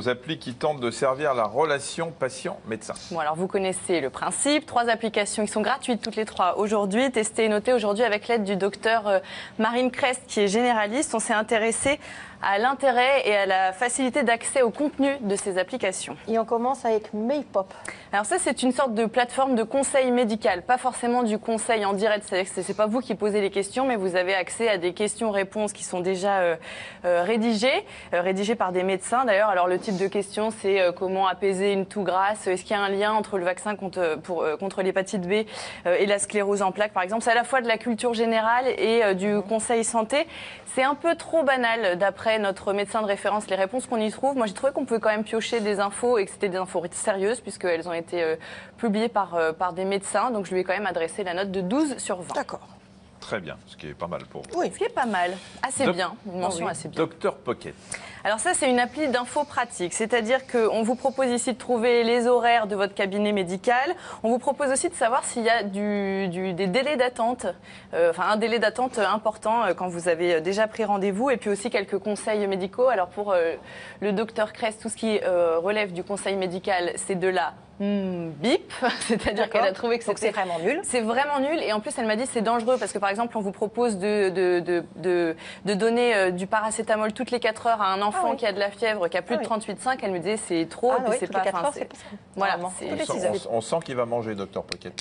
Aux applis qui tentent de servir la relation patient-médecin. Bon, alors vous connaissez le principe, 3 applications qui sont gratuites toutes les 3 aujourd'hui, testées et notées aujourd'hui avec l'aide du docteur Marine Crest qui est généraliste. On s'est intéressé à l'intérêt et à la facilité d'accès au contenu de ces applications. Et on commence avec MyPop. Alors ça, c'est une sorte de plateforme de conseil médical, pas forcément du conseil en direct, c'est pas vous qui posez les questions, mais vous avez accès à des questions-réponses qui sont déjà rédigées par des médecins d'ailleurs. Alors le type de question, c'est comment apaiser une toux grasse, est-ce qu'il y a un lien entre le vaccin contre l'hépatite B et la sclérose en plaques par exemple. C'est à la fois de la culture générale et du conseil santé. C'est un peu trop banal d'après notre médecin de référence, les réponses qu'on y trouve. Moi, j'ai trouvé qu'on pouvait quand même piocher des infos et que c'était des infos sérieuses puisqu'elles ont été publiées par des médecins. Donc, je lui ai quand même adressé la note de 12 sur 20. D'accord. Très bien, ce qui est pas mal pour vous. Oui, ce qui est pas mal. Assez bien, une mention assez bien. Dr Pocket. Alors ça, c'est une appli d'infos pratiques, c'est-à-dire qu'on vous propose ici de trouver les horaires de votre cabinet médical. On vous propose aussi de savoir s'il y a des délais d'attente, enfin un délai d'attente important quand vous avez déjà pris rendez-vous, et puis aussi quelques conseils médicaux. Alors pour le docteur Crest, tout ce qui relève du conseil médical, c'est de la bip, c'est-à-dire qu'elle a trouvé que c'est vraiment nul. C'est vraiment nul, et en plus elle m'a dit c'est dangereux parce que par exemple on vous propose de donner du paracétamol toutes les 4 heures à un enfant qui a de la fièvre, qui a plus de 38,5. Elle me disait c'est trop, et puis c'est pas. Voilà, on sent qu'il va manger Dr Pocket.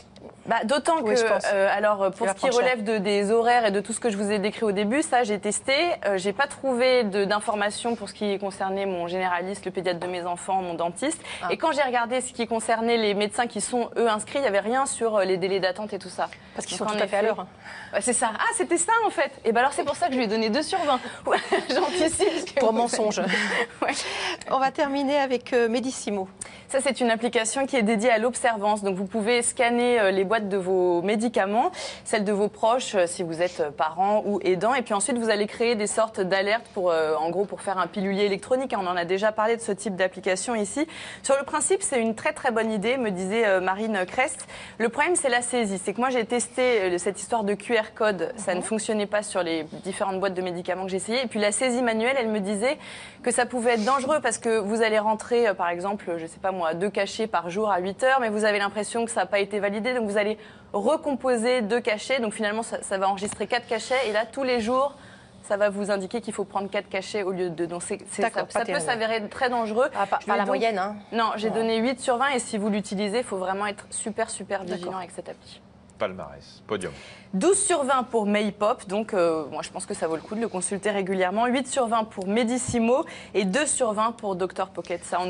D'autant que, alors, pour ce qui relève des horaires et de tout ce que je vous ai décrit au début, ça, j'ai testé. J'ai pas trouvé d'informations pour ce qui concernait mon généraliste, le pédiatre de mes enfants, mon dentiste. Et quand j'ai regardé ce qui concernait les médecins qui sont, eux, inscrits, il n'y avait rien sur les délais d'attente et tout ça. Parce qu'ils sont tout à fait à l'heure. C'est ça. Ah, c'était ça, en fait. Et ben alors, c'est pour ça que je lui ai donné 2 sur 20. J'anticipe. Pour mensonge. On va terminer avec Medissimo. Ça, c'est une application qui est dédiée à l'observance. Donc, vous pouvez scanner les boîtes de vos médicaments, celles de vos proches, si vous êtes parents ou aidants. Et puis ensuite, vous allez créer des sortes d'alertes pour, en gros, pour faire un pilulier électronique. On en a déjà parlé de ce type d'application ici. Sur le principe, c'est une très, très bonne idée, me disait Marine Crest. Le problème, c'est la saisie. C'est que moi, j'ai testé cette histoire de QR code. Ça ne fonctionnait pas sur les différentes boîtes de médicaments que j'ai essayé. Et puis, la saisie manuelle, elle me disait que ça pouvait être dangereux parce que vous allez rentrer, par exemple, je sais pas moi, 2 cachets par jour à 8 heures, mais vous avez l'impression que ça n'a pas été validé. Donc, vous allez recomposer 2 cachets. Donc, finalement, ça va enregistrer 4 cachets. Et là, tous les jours, ça va vous indiquer qu'il faut prendre 4 cachets au lieu de 2. Donc, ça peut s'avérer très dangereux. Pas la moyenne, hein. Non, j'ai donné 8 sur 20. Et si vous l'utilisez, il faut vraiment être super, super vigilant avec cette appli. Palmarès, podium. 12 sur 20 pour MyPop, donc moi je pense que ça vaut le coup de le consulter régulièrement. 8 sur 20 pour Medissimo et 2 sur 20 pour Dr Pocket. Ça,